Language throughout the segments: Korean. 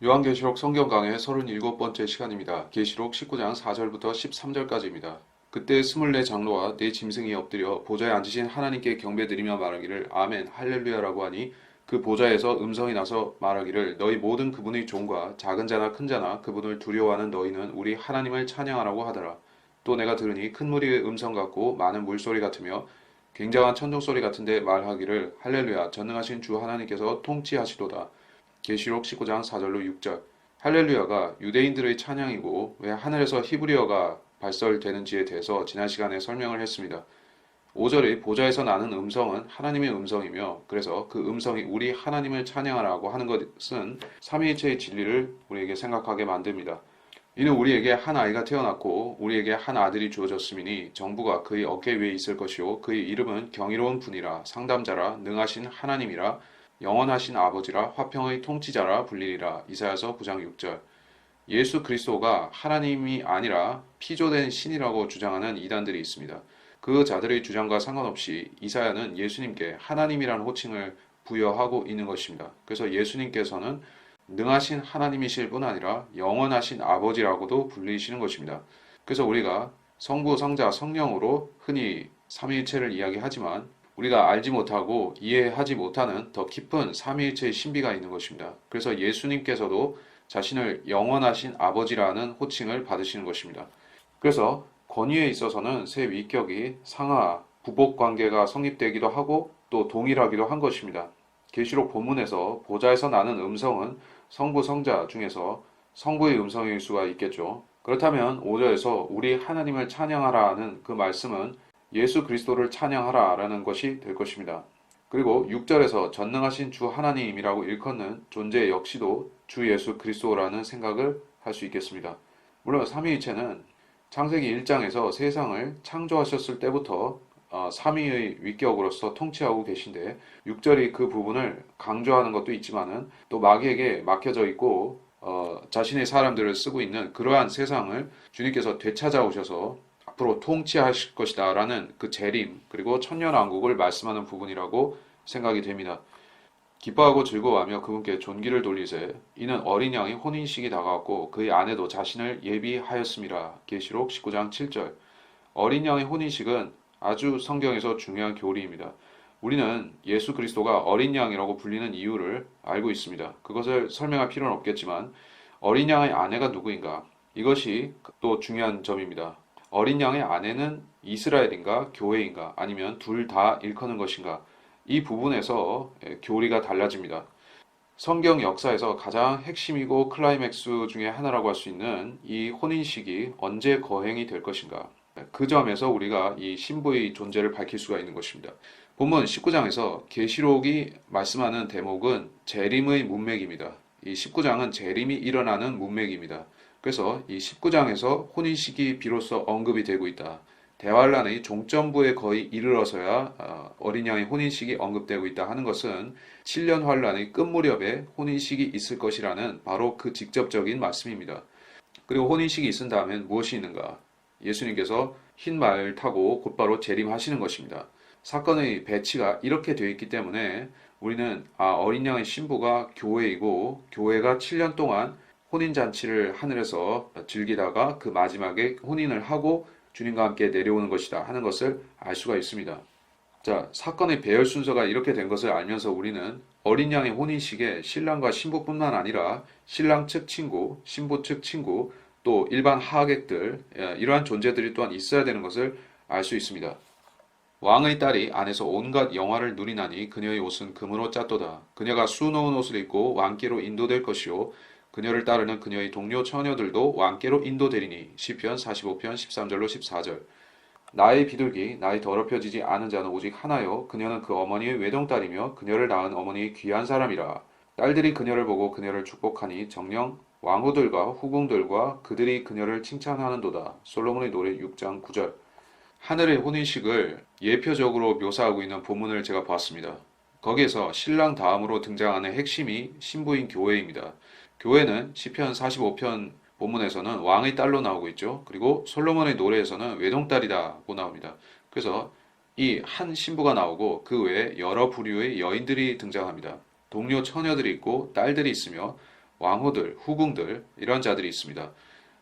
요한계시록 성경 강해 37번째 시간입니다. 계시록 19장 4절부터 13절까지입니다. 그때 24 장로와 네 짐승이 엎드려 보좌에 앉으신 하나님께 경배드리며 말하기를 아멘 할렐루야라고 하니 그 보좌에서 음성이 나서 말하기를 너희 모든 그분의 종과 작은 자나 큰 자나 그분을 두려워하는 너희는 우리 하나님을 찬양하라고 하더라. 또 내가 들으니 큰 무리의 음성 같고 많은 물소리 같으며 굉장한 천둥소리 같은데 말하기를 할렐루야 전능하신 주 하나님께서 통치하시도다. 계시록 19장 4절로 6절. 할렐루야가 유대인들의 찬양이고 왜 하늘에서 히브리어가 발설되는지에 대해서 지난 시간에 설명을 했습니다. 5절의 보좌에서 나는 음성은 하나님의 음성이며 그래서 그 음성이 우리 하나님을 찬양하라고 하는 것은 삼위일체의 진리를 우리에게 생각하게 만듭니다. 이는 우리에게 한 아이가 태어났고 우리에게 한 아들이 주어졌음이니 정부가 그의 어깨 위에 있을 것이요 그의 이름은 경이로운 분이라 상담자라 능하신 하나님이라 영원하신 아버지라 화평의 통치자라 불리리라. 이사야서 9장 6절. 예수 그리스도가 하나님이 아니라 피조된 신이라고 주장하는 이단들이 있습니다. 그 자들의 주장과 상관없이 이사야는 예수님께 하나님이라는 호칭을 부여하고 있는 것입니다. 그래서 예수님께서는 능하신 하나님이실 뿐 아니라 영원하신 아버지라고도 불리시는 것입니다. 그래서 우리가 성부, 성자, 성령으로 흔히 삼위일체를 이야기하지만 우리가 알지 못하고 이해하지 못하는 더 깊은 삼위일체의 신비가 있는 것입니다. 그래서 예수님께서도 자신을 영원하신 아버지라는 호칭을 받으시는 것입니다. 그래서 권위에 있어서는 세 위격이 상하, 부복 관계가 성립되기도 하고 또 동일하기도 한 것입니다. 계시록 본문에서 보좌에서 나는 음성은 성부, 성자 중에서 성부의 음성일 수가 있겠죠. 그렇다면 5절에서 우리 하나님을 찬양하라는 그 말씀은 예수 그리스도를 찬양하라라는 것이 될 것입니다. 그리고 6절에서 전능하신 주 하나님이라고 일컫는 존재 역시도 주 예수 그리스도라는 생각을 할 수 있겠습니다. 물론 삼위일체는 창세기 1장에서 세상을 창조하셨을 때부터 삼위의 위격으로서 통치하고 계신데 6절이 그 부분을 강조하는 것도 있지만은 또 마귀에게 막혀져 있고 자신의 사람들을 쓰고 있는 그러한 세상을 주님께서 되찾아오셔서 앞으로 통치하실 것이다 라는 그 재림 그리고 천년왕국을 말씀하는 부분이라고 생각이 됩니다. 기뻐하고 즐거워하며 그분께 존귀를 돌리세 이는 어린 양의 혼인식이 다가왔고 그의 아내도 자신을 예비하였음이라. 계시록 19장 7절. 어린 양의 혼인식은 아주 성경에서 중요한 교리입니다. 우리는 예수 그리스도가 어린 양이라고 불리는 이유를 알고 있습니다. 그것을 설명할 필요는 없겠지만 어린 양의 아내가 누구인가? 이것이 또 중요한 점입니다. 어린 양의 아내는 이스라엘인가 교회인가 아니면 둘 다 일컫는 것인가 이 부분에서 교리가 달라집니다. 성경 역사에서 가장 핵심이고 클라이맥스 중에 하나라고 할 수 있는 이 혼인식이 언제 거행이 될 것인가 그 점에서 우리가 이 신부의 존재를 밝힐 수가 있는 것입니다. 본문 19장에서 계시록이 말씀하는 대목은 재림의 문맥입니다. 이 19장은 재림이 일어나는 문맥입니다. 그래서 이 19장에서 혼인식이 비로소 언급이 되고 있다. 대환란의 종점부에 거의 이르러서야 어린 양의 혼인식이 언급되고 있다 하는 것은 7년 환란의 끝 무렵에 혼인식이 있을 것이라는 바로 그 직접적인 말씀입니다. 그리고 혼인식이 있은 다음엔 무엇이 있는가? 예수님께서 흰 말 타고 곧바로 재림하시는 것입니다. 사건의 배치가 이렇게 되어 있기 때문에 우리는 어린 양의 신부가 교회이고 교회가 7년 동안 혼인잔치를 하늘에서 즐기다가 그 마지막에 혼인을 하고 주님과 함께 내려오는 것이다 하는 것을 알 수가 있습니다. 자, 사건의 배열 순서가 이렇게 된 것을 알면서 우리는 어린 양의 혼인식에 신랑과 신부뿐만 아니라 신랑 측 친구, 신부 측 친구, 또 일반 하객들 이러한 존재들이 또한 있어야 되는 것을 알 수 있습니다. 왕의 딸이 안에서 온갖 영화를 누리나니 그녀의 옷은 금으로 짰도다. 그녀가 수놓은 옷을 입고 왕께로 인도될 것이요 그녀를 따르는 그녀의 동료 처녀들도 왕께로 인도되리니. 시편 45편 13절로 14절. 나의 비둘기 나의 더럽혀지지 않은 자는 오직 하나요 그녀는 그 어머니의 외동딸이며 그녀를 낳은 어머니의 귀한 사람이라. 딸들이 그녀를 보고 그녀를 축복하니 정녕 왕후들과 후궁들과 그들이 그녀를 칭찬하는도다. 솔로몬의 노래 6장 9절. 하늘의 혼인식을 예표적으로 묘사하고 있는 본문을 제가 봤습니다. 거기에서 신랑 다음으로 등장하는 핵심이 신부인 교회입니다. 교회는 시편 45편 본문에서는 왕의 딸로 나오고 있죠. 그리고 솔로몬의 노래에서는 외동딸이라고 나옵니다. 그래서 이 한 신부가 나오고 그 외에 여러 부류의 여인들이 등장합니다. 동료 처녀들이 있고 딸들이 있으며 왕후들, 후궁들 이런 자들이 있습니다.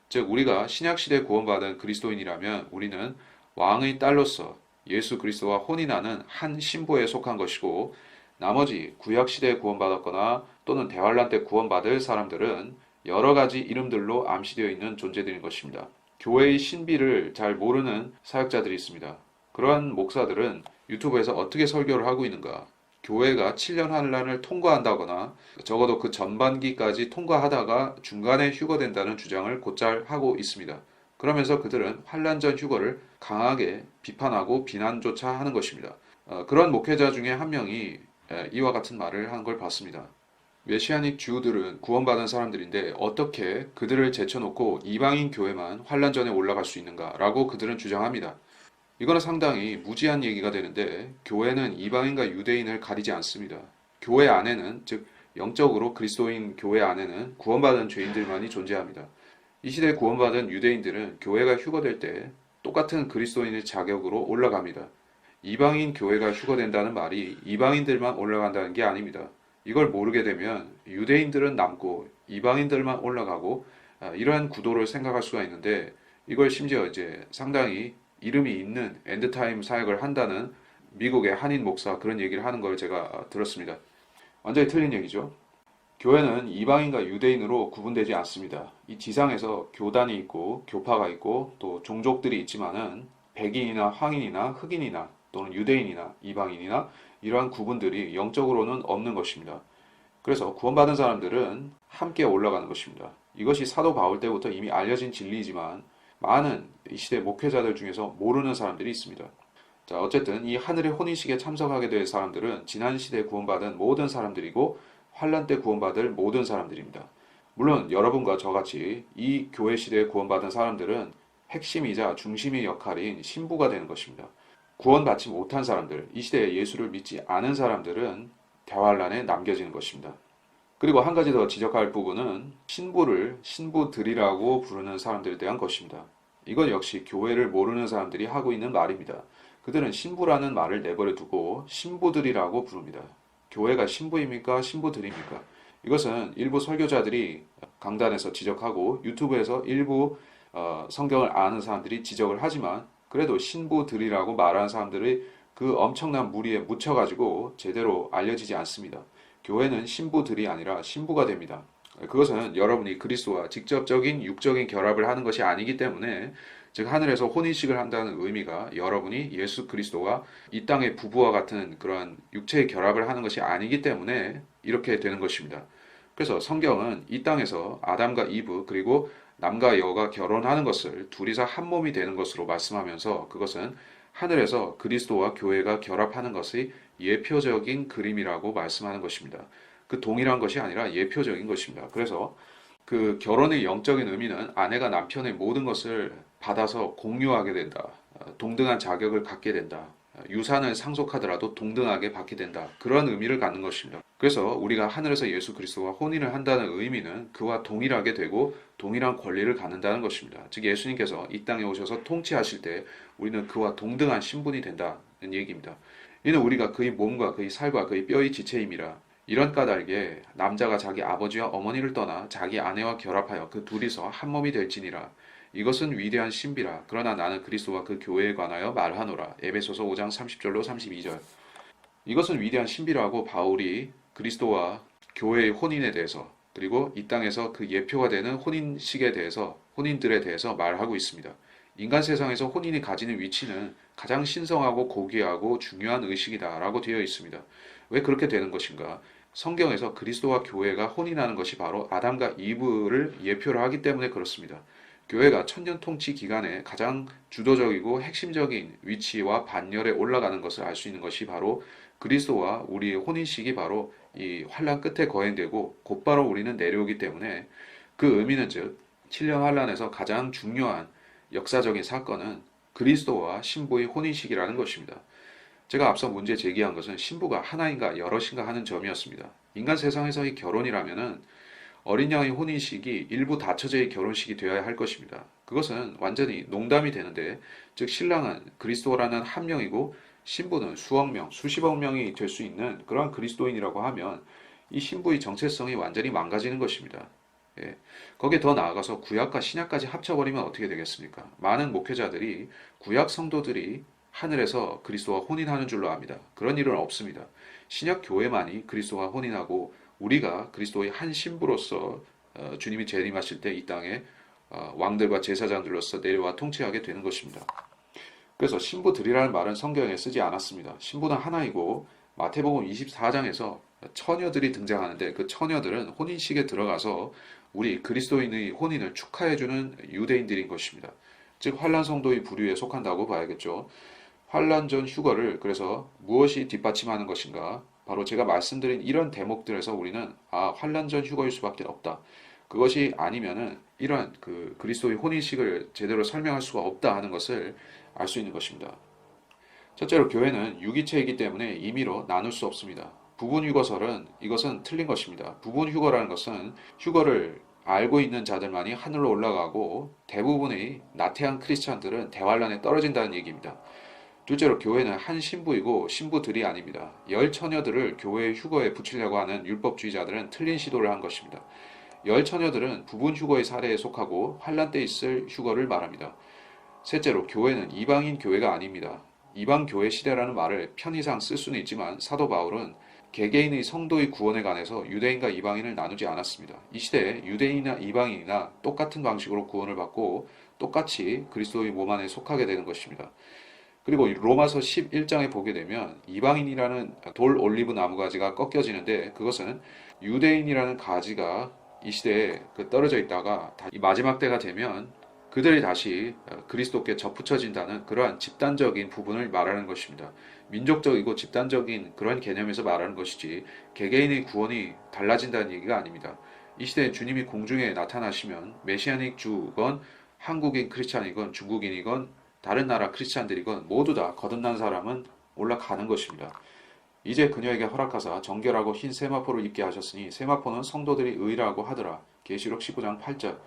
즉 우리가 신약시대 구원받은 그리스도인이라면 우리는 왕의 딸로서 예수 그리스도와 혼인하는 한 신부에 속한 것이고 나머지 구약시대에 구원받았거나 또는 대환란 때 구원받을 사람들은 여러 가지 이름들로 암시되어 있는 존재들인 것입니다. 교회의 신비를 잘 모르는 사역자들이 있습니다. 그러한 목사들은 유튜브에서 어떻게 설교를 하고 있는가? 교회가 7년 환란을 통과한다거나 적어도 그 전반기까지 통과하다가 중간에 휴거된다는 주장을 곧잘 하고 있습니다. 그러면서 그들은 환란 전 휴거를 강하게 비판하고 비난조차 하는 것입니다. 그런 목회자 중에 한 명이 이와 같은 말을 한 걸 봤습니다. 메시아닉 주들은 구원받은 사람들인데 어떻게 그들을 제쳐놓고 이방인 교회만 환란 전에 올라갈 수 있는가라고 그들은 주장합니다. 이거는 상당히 무지한 얘기가 되는데 교회는 이방인과 유대인을 가리지 않습니다. 교회 안에는 즉 영적으로 그리스도인 교회 안에는 구원받은 죄인들만이 존재합니다. 이 시대에 구원받은 유대인들은 교회가 휴거될 때 똑같은 그리스도인의 자격으로 올라갑니다. 이방인 교회가 휴거된다는 말이 이방인들만 올라간다는 게 아닙니다. 이걸 모르게 되면 유대인들은 남고 이방인들만 올라가고 이러한 구도를 생각할 수가 있는데 이걸 심지어 이제 상당히 이름이 있는 엔드타임 사역을 한다는 미국의 한인 목사 그런 얘기를 하는 걸 제가 들었습니다. 완전히 틀린 얘기죠. 교회는 이방인과 유대인으로 구분되지 않습니다. 이 지상에서 교단이 있고 교파가 있고 또 종족들이 있지만은 백인이나 황인이나 흑인이나 또는 유대인이나 이방인이나 이러한 구분들이 영적으로는 없는 것입니다. 그래서 구원받은 사람들은 함께 올라가는 것입니다. 이것이 사도 바울 때부터 이미 알려진 진리이지만 많은 이 시대 목회자들 중에서 모르는 사람들이 있습니다. 자, 어쨌든 이 하늘의 혼인식에 참석하게 될 사람들은 지난 시대에 구원받은 모든 사람들이고 환란 때 구원받을 모든 사람들입니다. 물론 여러분과 저같이 이 교회 시대에 구원받은 사람들은 핵심이자 중심의 역할인 신부가 되는 것입니다. 구원받지 못한 사람들, 이 시대에 예수를 믿지 않은 사람들은 대환란에 남겨지는 것입니다. 그리고 한 가지 더 지적할 부분은 신부를 신부들이라고 부르는 사람들에 대한 것입니다. 이건 역시 교회를 모르는 사람들이 하고 있는 말입니다. 그들은 신부라는 말을 내버려 두고 신부들이라고 부릅니다. 교회가 신부입니까? 신부들입니까? 이것은 일부 설교자들이 강단에서 지적하고 유튜브에서 일부 성경을 아는 사람들이 지적을 하지만 그래도 신부들이라고 말하는 사람들의 그 엄청난 무리에 묻혀가지고 제대로 알려지지 않습니다. 교회는 신부들이 아니라 신부가 됩니다. 그것은 여러분이 그리스도와 직접적인 육적인 결합을 하는 것이 아니기 때문에 즉 하늘에서 혼인식을 한다는 의미가 여러분이 예수 그리스도와 이 땅의 부부와 같은 그러한 육체의 결합을 하는 것이 아니기 때문에 이렇게 되는 것입니다. 그래서 성경은 이 땅에서 아담과 이브 그리고 남과 여가 결혼하는 것을 둘이서 한 몸이 되는 것으로 말씀하면서 그것은 하늘에서 그리스도와 교회가 결합하는 것의 예표적인 그림이라고 말씀하는 것입니다. 그 동일한 것이 아니라 예표적인 것입니다. 그래서 그 결혼의 영적인 의미는 아내가 남편의 모든 것을 받아서 공유하게 된다. 동등한 자격을 갖게 된다. 유산을 상속하더라도 동등하게 받게 된다. 그런 의미를 갖는 것입니다. 그래서 우리가 하늘에서 예수 그리스도와 혼인을 한다는 의미는 그와 동일하게 되고 동일한 권리를 갖는다는 것입니다. 즉 예수님께서 이 땅에 오셔서 통치하실 때 우리는 그와 동등한 신분이 된다는 얘기입니다. 이는 우리가 그의 몸과 그의 살과 그의 뼈의 지체임이라. 이런 까닭에 남자가 자기 아버지와 어머니를 떠나 자기 아내와 결합하여 그 둘이서 한 몸이 될지니라. 이것은 위대한 신비라. 그러나 나는 그리스도와 그 교회에 관하여 말하노라. 에베소서 5장 30절로 32절. 이것은 위대한 신비라고 바울이 그리스도와 교회의 혼인에 대해서 그리고 이 땅에서 그 예표가 되는 혼인식에 대해서 혼인들에 대해서 말하고 있습니다. 인간 세상에서 혼인이 가지는 위치는 가장 신성하고 고귀하고 중요한 의식이다라고 되어 있습니다. 왜 그렇게 되는 것인가? 성경에서 그리스도와 교회가 혼인하는 것이 바로 아담과 이브를 예표를 하기 때문에 그렇습니다. 교회가 천년 통치 기간에 가장 주도적이고 핵심적인 위치와 반열에 올라가는 것을 알 수 있는 것이 바로 그리스도와 우리의 혼인식이 바로 이 환란 끝에 거행되고 곧바로 우리는 내려오기 때문에 그 의미는 즉 7년 환란에서 가장 중요한 역사적인 사건은 그리스도와 신부의 혼인식이라는 것입니다. 제가 앞서 문제 제기한 것은 신부가 하나인가 여럿인가 하는 점이었습니다. 인간 세상에서의 결혼이라면은 어린 양의 혼인식이 일부 다처제의 결혼식이 되어야 할 것입니다. 그것은 완전히 농담이 되는데 즉 신랑은 그리스도라는 한 명이고 신부는 수억 명, 수십억 명이 될 수 있는 그러한 그리스도인이라고 하면 이 신부의 정체성이 완전히 망가지는 것입니다. 예. 거기에 더 나아가서 구약과 신약까지 합쳐버리면 어떻게 되겠습니까? 많은 목회자들이 구약 성도들이 하늘에서 그리스도와 혼인하는 줄로 압니다. 그런 일은 없습니다. 신약 교회만이 그리스도와 혼인하고 우리가 그리스도의 한 신부로서 주님이 재림하실 때 이 땅에 왕들과 제사장들로서 내려와 통치하게 되는 것입니다. 그래서 신부들이라는 말은 성경에 쓰지 않았습니다. 신부는 하나이고 마태복음 24장에서 처녀들이 등장하는데 그 처녀들은 혼인식에 들어가서 우리 그리스도인의 혼인을 축하해주는 유대인들인 것입니다. 즉 환란 성도의 부류에 속한다고 봐야겠죠. 환란 전 휴거를 그래서 무엇이 뒷받침하는 것인가? 바로 제가 말씀드린 이런 대목들에서 우리는 환란 전 휴거일 수밖에 없다. 그것이 아니면은 이러한 그 그리스도의 혼인식을 제대로 설명할 수가 없다 하는 것을 알 수 있는 것입니다. 첫째로 교회는 유기체이기 때문에 임의로 나눌 수 없습니다. 부분 휴거설은 이것은 틀린 것입니다. 부분 휴거라는 것은 휴거를 알고 있는 자들만이 하늘로 올라가고 대부분의 나태한 크리스찬들은 대환란에 떨어진다는 얘기입니다. 둘째로 교회는 한 신부이고 신부들이 아닙니다. 열 처녀들을 교회의 휴거에 붙이려고 하는 율법주의자들은 틀린 시도를 한 것입니다. 열 처녀들은 부분 휴거의 사례에 속하고 환란 때 있을 휴거를 말합니다. 셋째로 교회는 이방인 교회가 아닙니다. 이방 교회 시대라는 말을 편의상 쓸 수는 있지만 사도 바울은 개개인의 성도의 구원에 관해서 유대인과 이방인을 나누지 않았습니다. 이 시대에 유대인이나 이방인이나 똑같은 방식으로 구원을 받고 똑같이 그리스도의 몸 안에 속하게 되는 것입니다. 그리고 로마서 11장에 보게 되면 이방인이라는 돌 올리브 나무 가지가 꺾여지는데 그것은 유대인이라는 가지가 이 시대에 떨어져 있다가 이 마지막 때가 되면 그들이 다시 그리스도께 접붙여진다는 그러한 집단적인 부분을 말하는 것입니다. 민족적이고 집단적인 그런 개념에서 말하는 것이지 개개인의 구원이 달라진다는 얘기가 아닙니다. 이 시대에 주님이 공중에 나타나시면 메시아닉 주건 한국인 크리스찬이건 중국인이건 다른 나라 크리스찬들이건 모두 다 거듭난 사람은 올라가는 것입니다. 이제 그녀에게 허락하사 정결하고 흰 세마포를 입게 하셨으니 세마포는 성도들이 의라고 하더라. 계시록 15장 8절.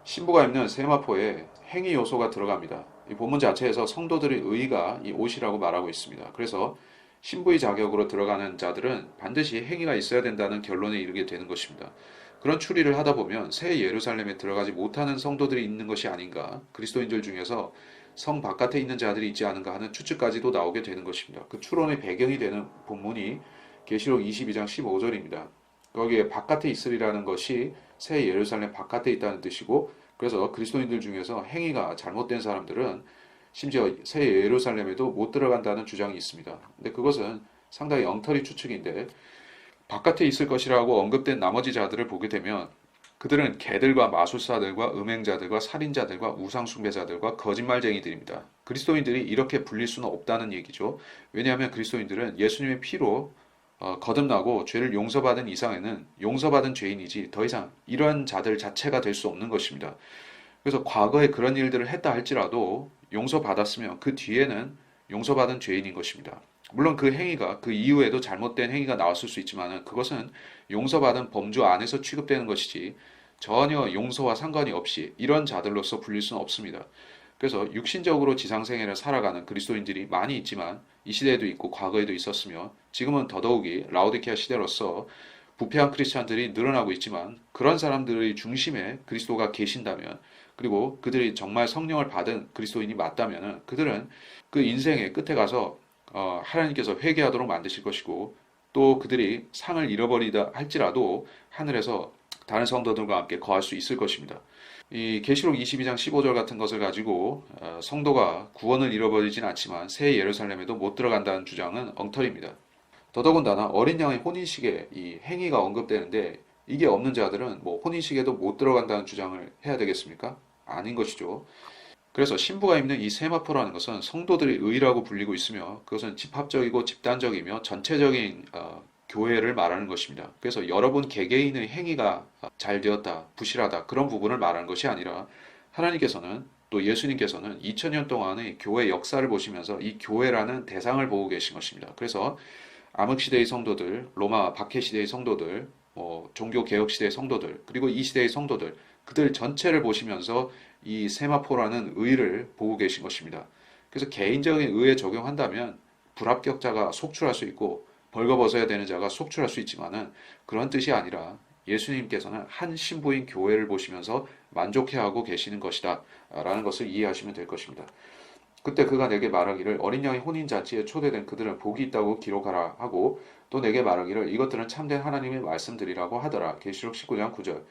신부가 입는 세마포에 행위 요소가 들어갑니다. 이 본문 자체에서 성도들의 의가 이 옷이라고 말하고 있습니다. 그래서 신부의 자격으로 들어가는 자들은 반드시 행위가 있어야 된다는 결론에 이르게 되는 것입니다. 그런 추리를 하다 보면 새 예루살렘에 들어가지 못하는 성도들이 있는 것이 아닌가, 그리스도인들 중에서 성 바깥에 있는 자들이 있지 않은가 하는 추측까지도 나오게 되는 것입니다. 그 추론의 배경이 되는 본문이 계시록 22장 15절입니다. 거기에 바깥에 있으리라는 것이 새 예루살렘 바깥에 있다는 뜻이고 그래서 그리스도인들 중에서 행위가 잘못된 사람들은 심지어 새 예루살렘에도 못 들어간다는 주장이 있습니다. 근데 그것은 상당히 엉터리 추측인데 바깥에 있을 것이라고 언급된 나머지 자들을 보게 되면 그들은 개들과 마술사들과 음행자들과 살인자들과 우상숭배자들과 거짓말쟁이들입니다. 그리스도인들이 이렇게 불릴 수는 없다는 얘기죠. 왜냐하면 그리스도인들은 예수님의 피로 거듭나고 죄를 용서받은 이상에는 용서받은 죄인이지 더 이상 이러한 자들 자체가 될 수 없는 것입니다. 그래서 과거에 그런 일들을 했다 할지라도 용서받았으면 그 뒤에는 용서받은 죄인인 것입니다. 물론 그 행위가 그 이후에도 잘못된 행위가 나왔을 수 있지만 그것은 용서받은 범주 안에서 취급되는 것이지 전혀 용서와 상관이 없이 이런 자들로서 불릴 수는 없습니다. 그래서 육신적으로 지상생애를 살아가는 그리스도인들이 많이 있지만 이 시대에도 있고 과거에도 있었으며 지금은 더더욱이 라오디케아 시대로서 부패한 크리스찬들이 늘어나고 있지만 그런 사람들의 중심에 그리스도가 계신다면 그리고 그들이 정말 성령을 받은 그리스도인이 맞다면 그들은 그 인생의 끝에 가서 하나님께서 회개하도록 만드실 것이고 또 그들이 상을 잃어버리다 할지라도 하늘에서 다른 성도들과 함께 거할 수 있을 것입니다. 이 계시록 22장 15절 같은 것을 가지고 성도가 구원을 잃어버리진 않지만 새 예루살렘에도 못 들어간다는 주장은 엉터리입니다. 더더군다나 어린 양의 혼인식에 이 행위가 언급되는데 이게 없는 자들은 뭐 혼인식에도 못 들어간다는 주장을 해야 되겠습니까? 아닌 것이죠. 그래서 신부가 입는 이 세마포라는 것은 성도들의 의라고 불리고 있으며 그것은 집합적이고 집단적이며 전체적인 교회를 말하는 것입니다. 그래서 여러분 개개인의 행위가 잘 되었다, 부실하다 그런 부분을 말하는 것이 아니라 하나님께서는 또 예수님께서는 2000년 동안의 교회 역사를 보시면서 이 교회라는 대상을 보고 계신 것입니다. 그래서 암흑시대의 성도들, 로마 박해시대의 성도들, 종교개혁시대의 성도들, 그리고 이 시대의 성도들 그들 전체를 보시면서 이 세마포라는 의를 보고 계신 것입니다. 그래서 개인적인 의에 적용한다면 불합격자가 속출할 수 있고 벌거벗어야 되는 자가 속출할 수 있지만은 그런 뜻이 아니라 예수님께서는 한 신부인 교회를 보시면서 만족해하고 계시는 것이다 라는 것을 이해하시면 될 것입니다. 그때 그가 내게 말하기를 어린 양의 혼인잔치에 초대된 그들은 복이 있다고 기록하라 하고 또 내게 말하기를 이것들은 참된 하나님의 말씀들이라고 하더라. 계시록 19장 9절.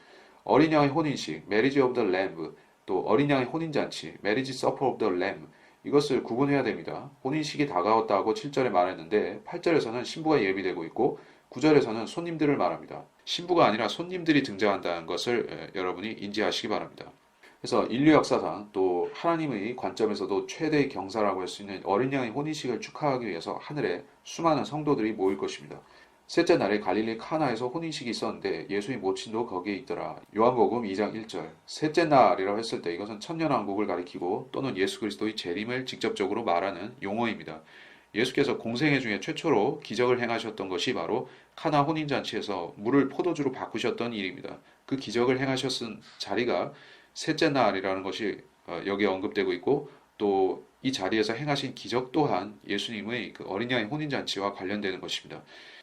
어린 양의 혼인식, Marriage of the Lamb, 또 어린 양의 혼인잔치, Marriage Supper of the Lamb, 이것을 구분해야 됩니다. 혼인식이 다가왔다고 7절에 말했는데 8절에서는 신부가 예비되고 있고 9절에서는 손님들을 말합니다. 신부가 아니라 손님들이 등장한다는 것을 여러분이 인지하시기 바랍니다. 그래서 인류 역사상 또 하나님의 관점에서도 최대의 경사라고 할 수 있는 어린 양의 혼인식을 축하하기 위해서 하늘에 수많은 성도들이 모일 것입니다. 셋째 날에 갈릴리 카나에서 혼인식이 있었는데 예수의 모친도 거기에 있더라. 요한복음 2장 1절. 셋째 날이라고 했을 때 이것은 천년왕국을 가리키고 또는 예수 그리스도의 재림을 직접적으로 말하는 용어입니다. 예수께서 공생애 중에 최초로 기적을 행하셨던 것이 바로 카나 혼인잔치에서 물을 포도주로 바꾸셨던 일입니다. 그 기적을 행하셨은 자리가 셋째 날이라는 것이 여기에 언급되고 있고 또 이 자리에서 행하신 기적 또한 예수님의 그 어린 양의 혼인잔치와 관련되는 것입니다.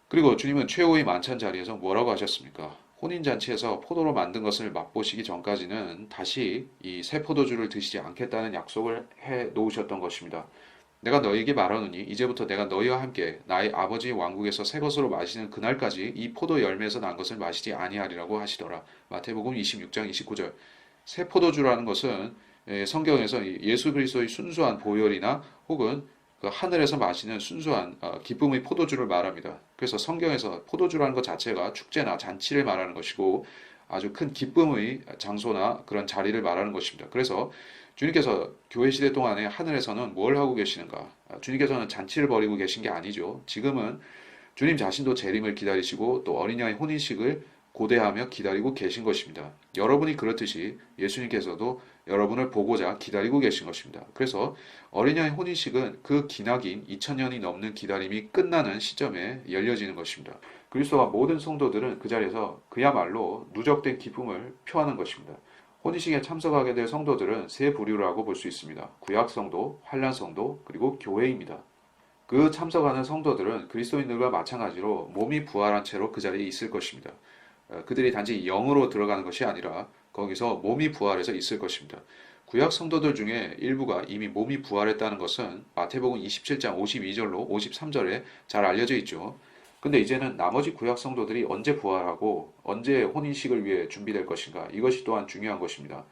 그리고 주님은 최후의 만찬 자리에서 뭐라고 하셨습니까? 혼인잔치에서 포도로 만든 것을 맛보시기 전까지는 다시 이 새 포도주를 드시지 않겠다는 약속을 해 놓으셨던 것입니다. 내가 너희에게 말하노니 이제부터 내가 너희와 함께 나의 아버지의 왕국에서 새 것으로 마시는 그날까지 이 포도 열매에서 난 것을 마시지 아니하리라고 하시더라. 마태복음 26장 29절. 새 포도주라는 것은 성경에서 예수 그리스도의 순수한 보혈이나 혹은 그 하늘에서 마시는 순수한 기쁨의 포도주를 말합니다. 그래서 성경에서 포도주라는 것 자체가 축제나 잔치를 말하는 것이고 아주 큰 기쁨의 장소나 그런 자리를 말하는 것입니다. 그래서 주님께서 교회 시대 동안에 하늘에서는 뭘 하고 계시는가? 주님께서는 잔치를 벌이고 계신 게 아니죠. 지금은 주님 자신도 재림을 기다리시고 또 어린 양의 혼인식을 고대하며 기다리고 계신 것입니다. 여러분이 그렇듯이 예수님께서도 여러분을 보고자 기다리고 계신 것입니다. 그래서 어린 양의 혼인식은 그 기나긴 2000년이 넘는 기다림이 끝나는 시점에 열려지는 것입니다. 그리스도와 모든 성도들은 그 자리에서 그야말로 누적된 기쁨을 표하는 것입니다. 혼인식에 참석하게 될 성도들은 세 부류라고 볼 수 있습니다. 구약 성도, 환란 성도, 그리고 교회입니다. 그 참석하는 성도들은 그리스도인들과 마찬가지로 몸이 부활한 채로 그 자리에 있을 것입니다. 그들이 단지 영으로 들어가는 것이 아니라 거기서 몸이 부활해서 있을 것입니다. 구약 성도들 중에 일부가 이미 몸이 부활했다는 것은 마태복음 27장 52절로 53절에 잘 알려져 있죠. 근데 이제는 나머지 구약 성도들이 언제 부활하고 언제 혼인식을 위해 준비될 것인가, 이것이 또한 중요한 것입니다.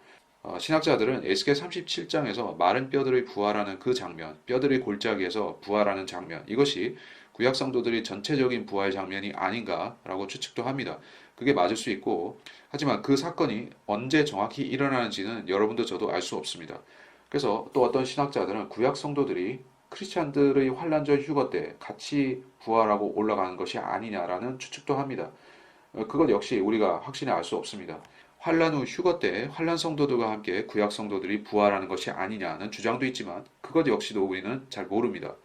신학자들은 에스겔 37장에서 마른 뼈들이 부활하는 그 장면, 뼈들이 골짜기에서 부활하는 장면, 이것이 구약 성도들이 전체적인 부활 장면이 아닌가라고 추측도 합니다. 그게 맞을 수 있고, 하지만 그 사건이 언제 정확히 일어나는지는 여러분도 저도 알 수 없습니다. 그래서 또 어떤 신학자들은 구약 성도들이 크리스찬들의 환란절 휴거 때 같이 부활하고 올라가는 것이 아니냐라는 추측도 합니다. 그것 역시 우리가 확신히 알 수 없습니다. 환란 후 휴거 때 환란 성도들과 함께 구약 성도들이 부활하는 것이 아니냐는 주장도 있지만 그것 역시도 우리는 잘 모릅니다.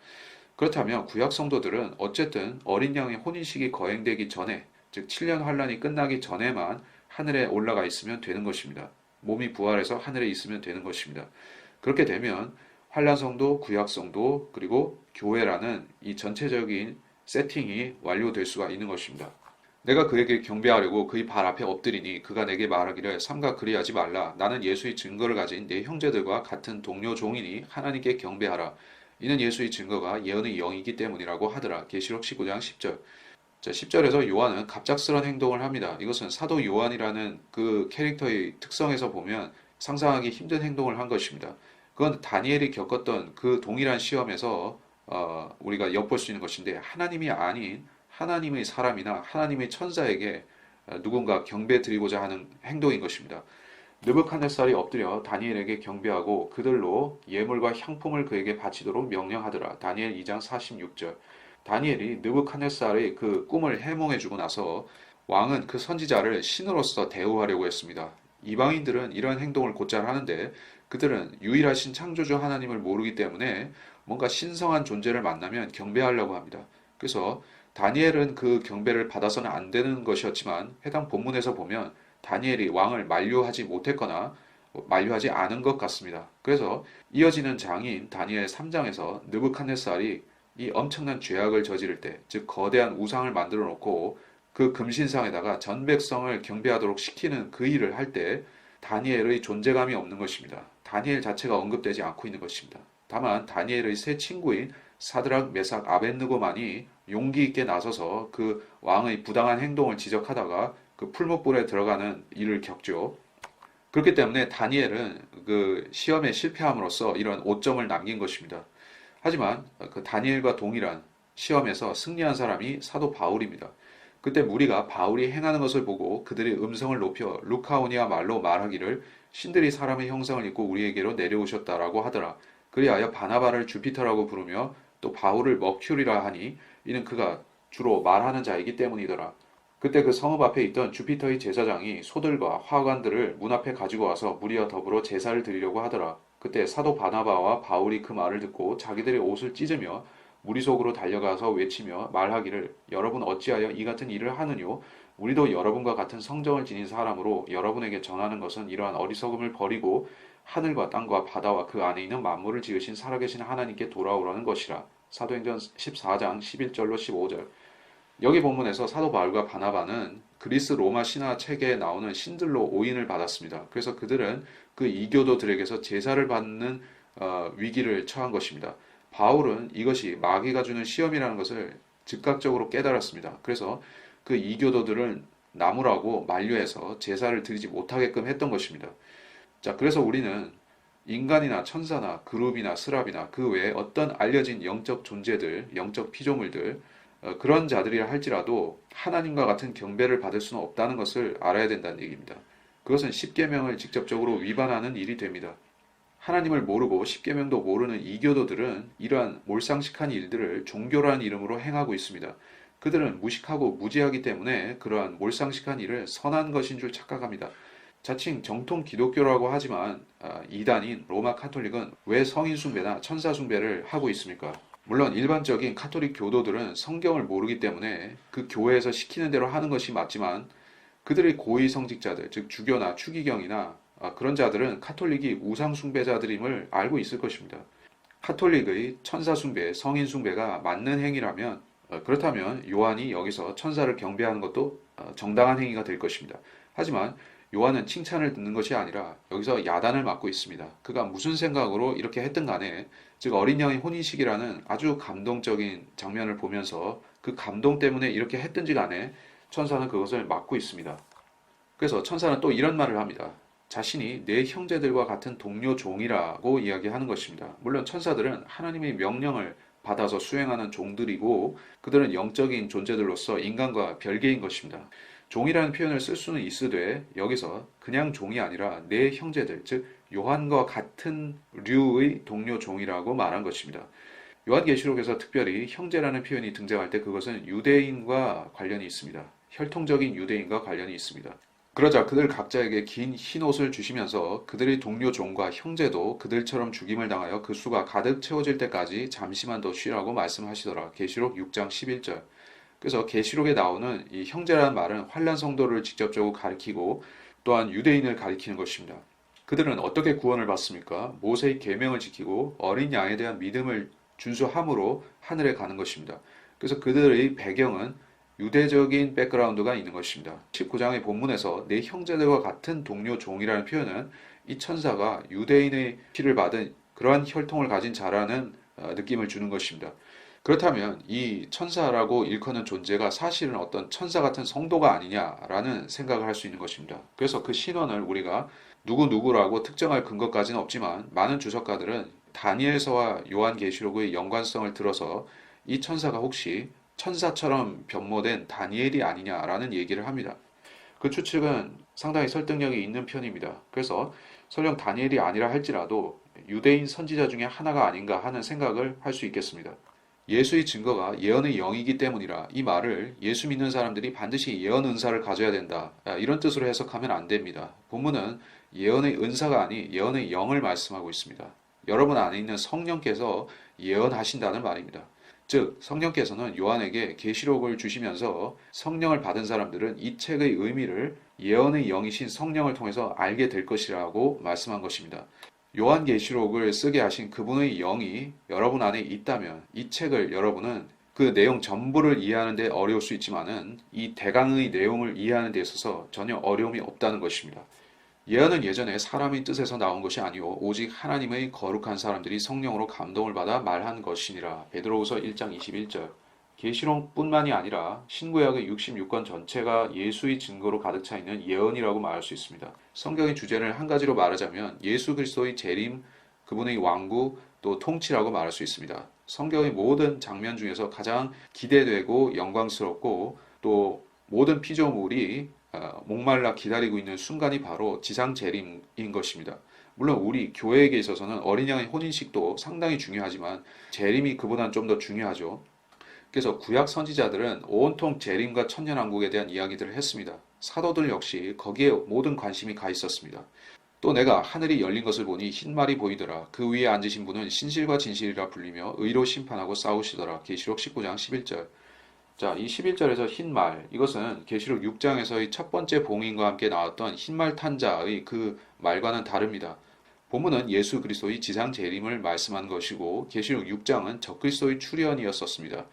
그렇다면 구약 성도들은 어쨌든 어린 양의 혼인식이 거행되기 전에, 즉 7년 환란이 끝나기 전에만 하늘에 올라가 있으면 되는 것입니다. 몸이 부활해서 하늘에 있으면 되는 것입니다. 그렇게 되면 환란 성도, 구약 성도, 그리고 교회라는 이 전체적인 세팅이 완료될 수가 있는 것입니다. 내가 그에게 경배하려고 그의 발 앞에 엎드리니 그가 내게 말하기를 삼가 그리하지 말라. 나는 예수의 증거를 가진 내 형제들과 같은 동료 종이니 하나님께 경배하라. 이는 예수의 증거가 예언의 영이기 때문이라고 하더라. 계시록 19장 10절. 10절에서 요한은 갑작스런 행동을 합니다. 이것은 사도 요한이라는 그 캐릭터의 특성에서 보면 상상하기 힘든 행동을 한 것입니다. 그건 다니엘이 겪었던 그 동일한 시험에서 우리가 엿볼 수 있는 것인데, 하나님이 아닌 하나님의 사람이나 하나님의 천사에게 누군가 경배 드리고자 하는 행동인 것입니다. 느부갓네살이 엎드려 다니엘에게 경배하고 그들로 예물과 향품을 그에게 바치도록 명령하더라. 다니엘 2장 46절. 다니엘이 느부갓네살의 그 꿈을 해몽해주고 나서 왕은 그 선지자를 신으로서 대우하려고 했습니다. 이방인들은 이런 행동을 곧잘 하는데 그들은 유일하신 창조주 하나님을 모르기 때문에 뭔가 신성한 존재를 만나면 경배하려고 합니다. 그래서 다니엘은 그 경배를 받아서는 안 되는 것이었지만 해당 본문에서 보면 다니엘이 왕을 만류하지 못했거나 만류하지 않은 것 같습니다. 그래서 이어지는 장인 다니엘 3장에서 느부갓네살이 이 엄청난 죄악을 저지를 때, 즉 거대한 우상을 만들어 놓고 그 금신상에다가 전 백성을 경배하도록 시키는 그 일을 할 때 다니엘의 존재감이 없는 것입니다. 다니엘 자체가 언급되지 않고 있는 것입니다. 다만 다니엘의 세 친구인 사드락, 메삭, 아벳느고만이 용기 있게 나서서 그 왕의 부당한 행동을 지적하다가 그 풀목불에 들어가는 일을 겪죠. 그렇기 때문에 다니엘은 그 시험에 실패함으로써 이런 오점을 남긴 것입니다. 하지만 그 다니엘과 동일한 시험에서 승리한 사람이 사도 바울입니다. 그때 무리가 바울이 행하는 것을 보고 그들의 음성을 높여 루카오니아 말로 말하기를 신들이 사람의 형상을 입고 우리에게로 내려오셨다라고 하더라. 그리하여 바나바를 주피터라고 부르며 또 바울을 머큐리라 하니 이는 그가 주로 말하는 자이기 때문이더라. 그때 그 성읍 앞에 있던 주피터의 제사장이 소들과 화관들을 문 앞에 가지고 와서 무리와 더불어 제사를 드리려고 하더라. 그때 사도 바나바와 바울이 그 말을 듣고 자기들의 옷을 찢으며 무리 속으로 달려가서 외치며 말하기를 여러분 어찌하여 이 같은 일을 하느뇨? 우리도 여러분과 같은 성정을 지닌 사람으로 여러분에게 전하는 것은 이러한 어리석음을 버리고 하늘과 땅과 바다와 그 안에 있는 만물을 지으신 살아계신 하나님께 돌아오라는 것이라. 사도행전 14장 11절로 15절. 여기 본문에서 사도 바울과 바나바는 그리스 로마 신화 책에 나오는 신들로 오인을 받았습니다. 그래서 그들은 그 이교도들에게서 제사를 받는 위기를 처한 것입니다. 바울은 이것이 마귀가 주는 시험이라는 것을 즉각적으로 깨달았습니다. 그래서 그 이교도들을 나무라고 만류해서 제사를 드리지 못하게끔 했던 것입니다. 자, 그래서 우리는 인간이나 천사나 그룹이나 스랍이나 그 외에 어떤 알려진 영적 존재들, 영적 피조물들, 그런 자들이라 할지라도 하나님과 같은 경배를 받을 수는 없다는 것을 알아야 된다는 얘기입니다. 그것은 십계명을 직접적으로 위반하는 일이 됩니다. 하나님을 모르고 십계명도 모르는 이교도들은 이러한 몰상식한 일들을 종교라는 이름으로 행하고 있습니다. 그들은 무식하고 무지하기 때문에 그러한 몰상식한 일을 선한 것인 줄 착각합니다. 자칭 정통 기독교라고 하지만 이단인 로마 카톨릭은 왜 성인 숭배나 천사 숭배를 하고 있습니까? 물론 일반적인 카톨릭 교도들은 성경을 모르기 때문에 그 교회에서 시키는 대로 하는 것이 맞지만 그들의 고위 성직자들, 즉 주교나 추기경이나 그런 자들은 카톨릭이 우상 숭배자들임을 알고 있을 것입니다. 카톨릭의 천사 숭배, 성인 숭배가 맞는 행위라면 그렇다면 요한이 여기서 천사를 경배하는 것도 정당한 행위가 될 것입니다. 하지만 요한은 칭찬을 듣는 것이 아니라 여기서 야단을 맞고 있습니다. 그가 무슨 생각으로 이렇게 했든 간에 즉 어린 양의 혼인식이라는 아주 감동적인 장면을 보면서 그 감동 때문에 이렇게 했든지 간에 천사는 그것을 막고 있습니다. 그래서 천사는 또 이런 말을 합니다. 자신이 내 형제들과 같은 동료 종이라고 이야기하는 것입니다. 물론 천사들은 하나님의 명령을 받아서 수행하는 종들이고 그들은 영적인 존재들로서 인간과 별개인 것입니다. 종이라는 표현을 쓸 수는 있으되 여기서 그냥 종이 아니라 내 형제들, 즉 요한과 같은 류의 동료 종이라고 말한 것입니다. 요한계시록에서 특별히 형제라는 표현이 등장할 때 그것은 유대인과 관련이 있습니다. 혈통적인 유대인과 관련이 있습니다. 그러자 그들 각자에게 긴 흰 옷을 주시면서 그들의 동료 종과 형제도 그들처럼 죽임을 당하여 그 수가 가득 채워질 때까지 잠시만 더 쉬라고 말씀하시더라. 계시록 6장 11절. 그래서 계시록에 나오는 이 형제라는 말은 환난 성도를 직접적으로 가리키고 또한 유대인을 가리키는 것입니다. 그들은 어떻게 구원을 받습니까? 모세의 계명을 지키고 어린 양에 대한 믿음을 준수함으로 하늘에 가는 것입니다. 그래서 그들의 배경은 유대적인 백그라운드가 있는 것입니다. 19장의 본문에서 내 형제들과 같은 동료 종이라는 표현은 이 천사가 유대인의 피를 받은 그러한 혈통을 가진 자라는 느낌을 주는 것입니다. 그렇다면 이 천사라고 일컫는 존재가 사실은 어떤 천사 같은 성도가 아니냐라는 생각을 할 수 있는 것입니다. 그래서 그 신원을 우리가 누구라고 특정할 근거까지는 없지만 많은 주석가들은 다니엘서와 요한계시록의 연관성을 들어서 이 천사가 혹시 천사처럼 변모된 다니엘이 아니냐라는 얘기를 합니다. 그 추측은 상당히 설득력이 있는 편입니다. 그래서 설령 다니엘이 아니라 할지라도 유대인 선지자 중에 하나가 아닌가 하는 생각을 할 수 있겠습니다. 예수의 증거가 예언의 영이기 때문이라 이 말을 예수 믿는 사람들이 반드시 예언 은사를 가져야 된다. 이런 뜻으로 해석하면 안 됩니다. 본문은 예언의 은사가 아닌 예언의 영을 말씀하고 있습니다. 여러분 안에 있는 성령께서 예언하신다는 말입니다. 즉 성령께서는 요한에게 계시록을 주시면서 성령을 받은 사람들은 이 책의 의미를 예언의 영이신 성령을 통해서 알게 될 것이라고 말씀한 것입니다. 요한계시록을 쓰게 하신 그분의 영이 여러분 안에 있다면 이 책을 여러분은 그 내용 전부를 이해하는 데 어려울 수 있지만은 이 대강의 내용을 이해하는 데 있어서 전혀 어려움이 없다는 것입니다. 예언은 예전에 사람의 뜻에서 나온 것이 아니오 오직 하나님의 거룩한 사람들이 성령으로 감동을 받아 말한 것이니라. 베드로후서 1장 21절. 계시록뿐만이 아니라 신구약의 66권 전체가 예수의 증거로 가득 차 있는 예언이라고 말할 수 있습니다. 성경의 주제를 한 가지로 말하자면 예수 그리스도의 재림, 그분의 왕국, 또 통치라고 말할 수 있습니다. 성경의 모든 장면 중에서 가장 기대되고 영광스럽고 또 모든 피조물이 목말라 기다리고 있는 순간이 바로 지상 재림인 것입니다. 물론 우리 교회에게 있어서는 어린 양의 혼인식도 상당히 중요하지만 재림이 그보다는 좀 더 중요하죠. 그래서 구약 선지자들은 온통 재림과 천년왕국에 대한 이야기들을 했습니다. 사도들 역시 거기에 모든 관심이 가 있었습니다. 또 내가 하늘이 열린 것을 보니 흰 말이 보이더라. 그 위에 앉으신 분은 신실과 진실이라 불리며 의로 심판하고 싸우시더라. 계시록 19장 11절. 자, 이 11절에서 흰 말, 이것은 계시록 6장에서의 첫 번째 봉인과 함께 나왔던 흰말 탄 자의 그 말과는 다릅니다. 본문은 예수 그리스도의 지상 재림을 말씀한 것이고 계시록 6장은 적그리스도의 출현이었었습니다.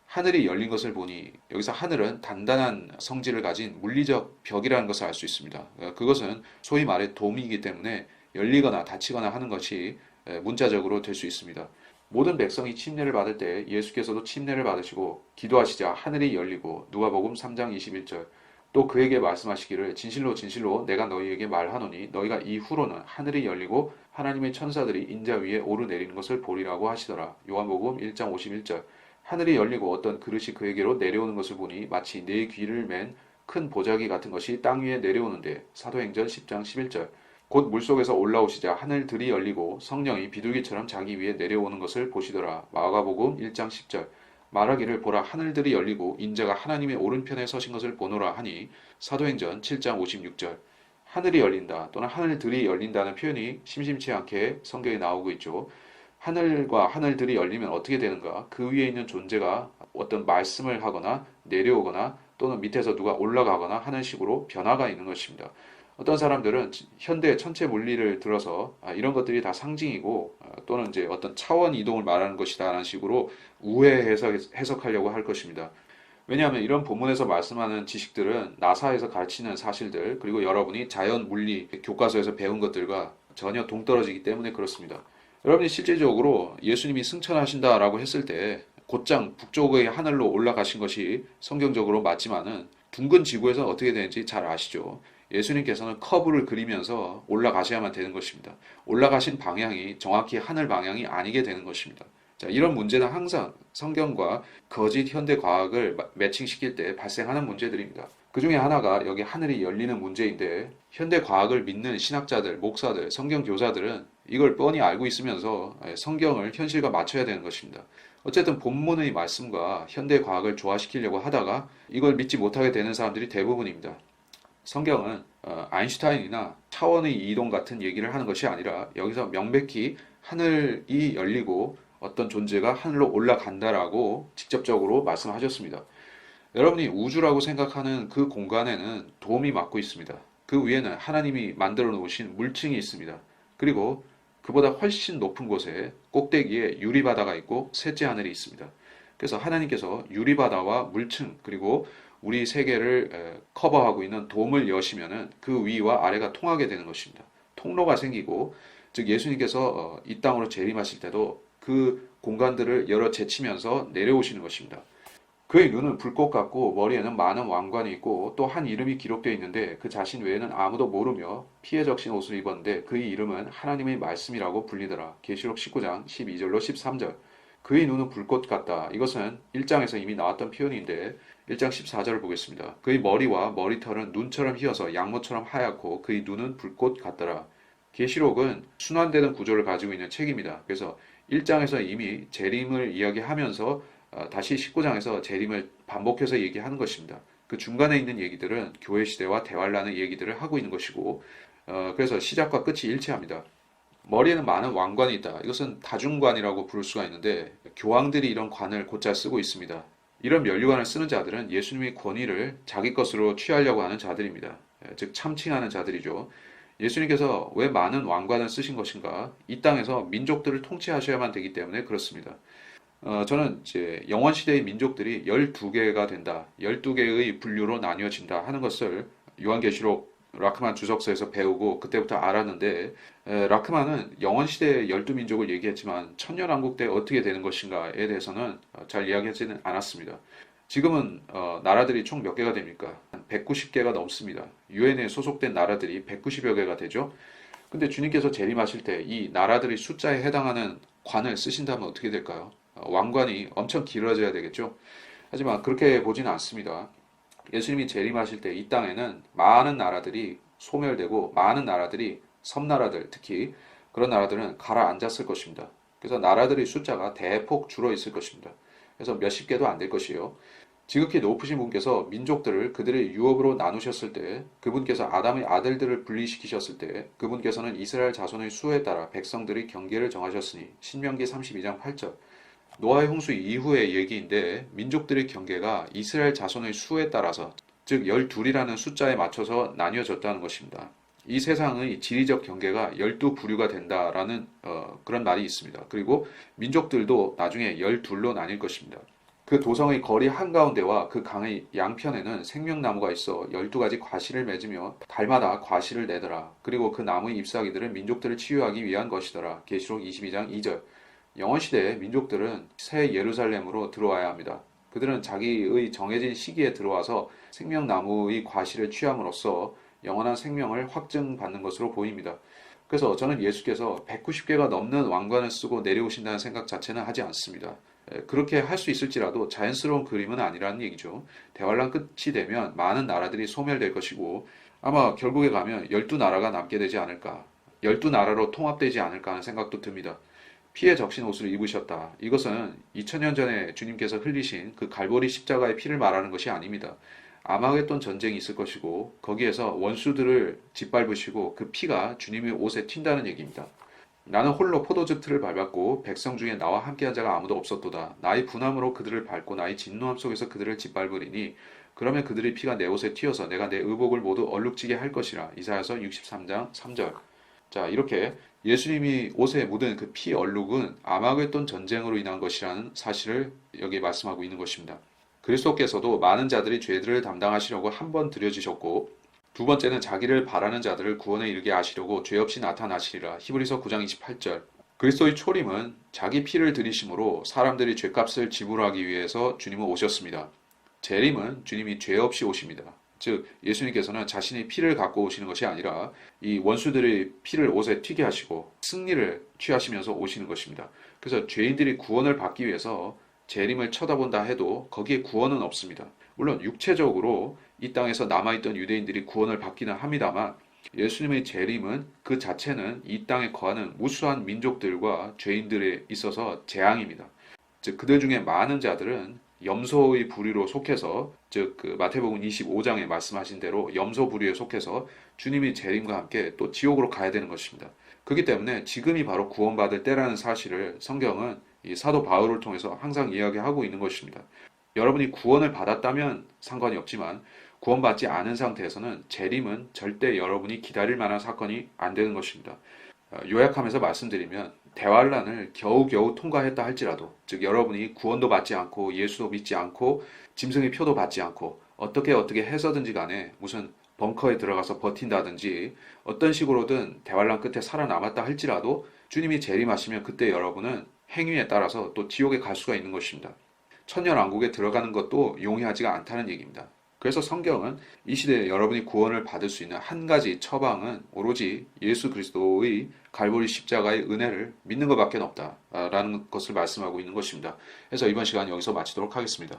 하늘이 열린 것을 보니 여기서 하늘은 단단한 성질을 가진 물리적 벽이라는 것을 알 수 있습니다. 그것은 소위 말해 돔이기 때문에 열리거나 닫히거나 하는 것이 문자적으로 될 수 있습니다. 모든 백성이 침례를 받을 때 예수께서도 침례를 받으시고 기도하시자 하늘이 열리고 누가복음 3장 21절 또 그에게 말씀하시기를 진실로 진실로 내가 너희에게 말하노니 너희가 이후로는 하늘이 열리고 하나님의 천사들이 인자 위에 오르내리는 것을 보리라고 하시더라. 요한복음 1장 51절 하늘이 열리고 어떤 그릇이 그에게로 내려오는 것을 보니 마치 네 귀를 맨 큰 보자기 같은 것이 땅 위에 내려오는데 사도행전 10장 11절 곧 물속에서 올라오시자 하늘들이 열리고 성령이 비둘기처럼 자기 위에 내려오는 것을 보시더라. 마가복음 1장 10절 말하기를 보라 하늘들이 열리고 인자가 하나님의 오른편에 서신 것을 보노라 하니 사도행전 7장 56절 하늘이 열린다 또는 하늘들이 열린다는 표현이 심심치 않게 성경에 나오고 있죠. 하늘과 하늘들이 열리면 어떻게 되는가? 그 위에 있는 존재가 어떤 말씀을 하거나 내려오거나 또는 밑에서 누가 올라가거나 하는 식으로 변화가 있는 것입니다. 어떤 사람들은 현대 천체 물리를 들어서 이런 것들이 다 상징이고 또는 이제 어떤 차원 이동을 말하는 것이다라는 식으로 우회 해석하려고 할 것입니다. 왜냐하면 이런 본문에서 말씀하는 지식들은 나사에서 가르치는 사실들 그리고 여러분이 자연 물리 교과서에서 배운 것들과 전혀 동떨어지기 때문에 그렇습니다. 여러분이 실제적으로 예수님이 승천하신다라고 했을 때 곧장 북쪽의 하늘로 올라가신 것이 성경적으로 맞지만은 둥근 지구에서 어떻게 되는지 잘 아시죠? 예수님께서는 커브를 그리면서 올라가셔야만 되는 것입니다. 올라가신 방향이 정확히 하늘 방향이 아니게 되는 것입니다. 자, 이런 문제는 항상 성경과 거짓 현대 과학을 매칭시킬 때 발생하는 문제들입니다. 그 중에 하나가 여기 하늘이 열리는 문제인데 현대 과학을 믿는 신학자들, 목사들, 성경 교사들은 이걸 뻔히 알고 있으면서 성경을 현실과 맞춰야 되는 것입니다. 어쨌든 본문의 말씀과 현대 과학을 조화시키려고 하다가 이걸 믿지 못하게 되는 사람들이 대부분입니다. 성경은 아인슈타인이나 차원의 이동 같은 얘기를 하는 것이 아니라 여기서 명백히 하늘이 열리고 어떤 존재가 하늘로 올라간다라고 직접적으로 말씀하셨습니다. 여러분이 우주라고 생각하는 그 공간에는 돔이 막고 있습니다. 그 위에는 하나님이 만들어 놓으신 물층이 있습니다. 그리고 그보다 훨씬 높은 곳에 꼭대기에 유리바다가 있고 셋째 하늘이 있습니다. 그래서 하나님께서 유리바다와 물층 그리고 우리 세계를 커버하고 있는 돔을 여시면은 그 위와 아래가 통하게 되는 것입니다. 통로가 생기고 즉 예수님께서 이 땅으로 재림하실 때도 그 공간들을 열어 제치면서 내려오시는 것입니다. 그의 눈은 불꽃 같고 머리에는 많은 왕관이 있고 또 한 이름이 기록되어 있는데 그 자신 외에는 아무도 모르며 피에 적신 옷을 입었는데 그의 이름은 하나님의 말씀이라고 불리더라. 계시록 19장 12절로 13절 그의 눈은 불꽃 같다. 이것은 1장에서 이미 나왔던 표현인데 1장 14절을 보겠습니다. 그의 머리와 머리털은 눈처럼 휘어서 양모처럼 하얗고 그의 눈은 불꽃 같더라. 계시록은 순환되는 구조를 가지고 있는 책입니다. 그래서 1장에서 이미 재림을 이야기하면서 다시 19장에서 재림을 반복해서 얘기하는 것입니다. 그 중간에 있는 얘기들은 교회 시대와 대환란의 얘기들을 하고 있는 것이고 그래서 시작과 끝이 일치합니다. 머리에는 많은 왕관이 있다. 이것은 다중관이라고 부를 수가 있는데 교황들이 이런 관을 곧잘 쓰고 있습니다. 이런 면류관을 쓰는 자들은 예수님의 권위를 자기 것으로 취하려고 하는 자들입니다. 즉 참칭하는 자들이죠. 예수님께서 왜 많은 왕관을 쓰신 것인가? 이 땅에서 민족들을 통치하셔야만 되기 때문에 그렇습니다. 저는 이제 영원 시대의 민족들이 12개가 된다. 12개의 분류로 나뉘어진다 하는 것을 요한계시록 라크만 주석서에서 배우고 그때부터 알았는데, 라크만은 영원 시대의 12민족을 얘기했지만 천년왕국 때 어떻게 되는 것인가에 대해서는 잘 이야기하지는 않았습니다. 지금은 나라들이 총 몇 개가 됩니까? 한 190개가 넘습니다. 유엔에 소속된 나라들이 190여 개가 되죠. 근데 주님께서 재림하실 때 이 나라들의 숫자에 해당하는 관을 쓰신다면 어떻게 될까요? 왕관이 엄청 길어져야 되겠죠. 하지만 그렇게 보지는 않습니다. 예수님이 재림하실 때 이 땅에는 많은 나라들이 소멸되고 많은 나라들이 섬나라들, 특히 그런 나라들은 가라앉았을 것입니다. 그래서 나라들의 숫자가 대폭 줄어 있을 것입니다. 그래서 몇십 개도 안 될 것이요. 지극히 높으신 분께서 민족들을 그들의 유업으로 나누셨을 때, 그분께서 아담의 아들들을 분리시키셨을 때, 그분께서는 이스라엘 자손의 수에 따라 백성들의 경계를 정하셨으니, 신명기 32장 8절. 노아의 홍수 이후의 얘기인데, 민족들의 경계가 이스라엘 자손의 수에 따라서, 즉 12이라는 숫자에 맞춰서 나뉘어졌다는 것입니다. 이 세상의 지리적 경계가 12부류가 된다라는 그런 말이 있습니다. 그리고 민족들도 나중에 12로 나뉠 것입니다. 그 도성의 거리 한가운데와 그 강의 양편에는 생명나무가 있어 12가지 과실을 맺으며 달마다 과실을 내더라. 그리고 그 나무의 잎사귀들은 민족들을 치유하기 위한 것이더라. 계시록 22장 2절. 영원시대에 민족들은 새 예루살렘으로 들어와야 합니다. 그들은 자기의 정해진 시기에 들어와서 생명나무의 과실을 취함으로써 영원한 생명을 확증받는 것으로 보입니다. 그래서 저는 예수께서 190개가 넘는 왕관을 쓰고 내려오신다는 생각 자체는 하지 않습니다. 그렇게 할 수 있을지라도 자연스러운 그림은 아니라는 얘기죠. 대환란 끝이 되면 많은 나라들이 소멸될 것이고 아마 결국에 가면 12나라가 남게 되지 않을까, 12나라로 통합되지 않을까 하는 생각도 듭니다. 피에 적신 옷을 입으셨다. 이것은 2000년 전에 주님께서 흘리신 그 갈보리 십자가의 피를 말하는 것이 아닙니다. 아마겟돈 전쟁이 있을 것이고 거기에서 원수들을 짓밟으시고 그 피가 주님의 옷에 튄다는 얘기입니다. 나는 홀로 포도즙 틀을 밟았고 백성 중에 나와 함께한 자가 아무도 없었도다. 나의 분함으로 그들을 밟고 나의 진노함 속에서 그들을 짓밟으리니 그러면 그들의 피가 내 옷에 튀어서 내가 내 의복을 모두 얼룩지게 할 것이라. 이사야서 63장 3절. 자, 이렇게 예수님이 옷에 묻은 그 피 얼룩은 아마겟돈 전쟁으로 인한 것이라는 사실을 여기 말씀하고 있는 것입니다. 그리스도께서도 많은 자들이 죄들을 담당하시려고 한 번 들여지셨고 두 번째는 자기를 바라는 자들을 구원에 이르게 하시려고 죄 없이 나타나시리라. 히브리서 9장 28절. 그리스도의 초림은 자기 피를 들이심으로 사람들이 죄값을 지불하기 위해서 주님은 오셨습니다. 재림은 주님이 죄 없이 오십니다. 즉 예수님께서는 자신의 피를 갖고 오시는 것이 아니라 이 원수들의 피를 옷에 튀게 하시고 승리를 취하시면서 오시는 것입니다. 그래서 죄인들이 구원을 받기 위해서 재림을 쳐다본다 해도 거기에 구원은 없습니다. 물론 육체적으로 이 땅에서 남아있던 유대인들이 구원을 받기는 합니다만 예수님의 재림은 그 자체는 이 땅에 거하는 무수한 민족들과 죄인들에 있어서 재앙입니다. 즉 그들 중에 많은 자들은 염소의 부류로 속해서 즉 그 마태복음 25장에 말씀하신 대로 염소 부류에 속해서 주님의 재림과 함께 또 지옥으로 가야 되는 것입니다. 그렇기 때문에 지금이 바로 구원받을 때라는 사실을 성경은 이 사도 바울을 통해서 항상 이야기하고 있는 것입니다. 여러분이 구원을 받았다면 상관이 없지만 구원받지 않은 상태에서는 재림은 절대 여러분이 기다릴 만한 사건이 안 되는 것입니다. 요약하면서 말씀드리면 대환란을 겨우겨우 통과했다 할지라도 즉 여러분이 구원도 받지 않고 예수도 믿지 않고 짐승의 표도 받지 않고 어떻게 해서든지 간에 무슨 벙커에 들어가서 버틴다든지 어떤 식으로든 대환란 끝에 살아남았다 할지라도 주님이 재림하시면 그때 여러분은 행위에 따라서 또 지옥에 갈 수가 있는 것입니다. 천년왕국에 들어가는 것도 용이하지가 않다는 얘기입니다. 그래서 성경은 이 시대에 여러분이 구원을 받을 수 있는 한 가지 처방은 오로지 예수 그리스도의 갈보리 십자가의 은혜를 믿는 것밖에 없다라는 것을 말씀하고 있는 것입니다. 그래서 이번 시간 여기서 마치도록 하겠습니다.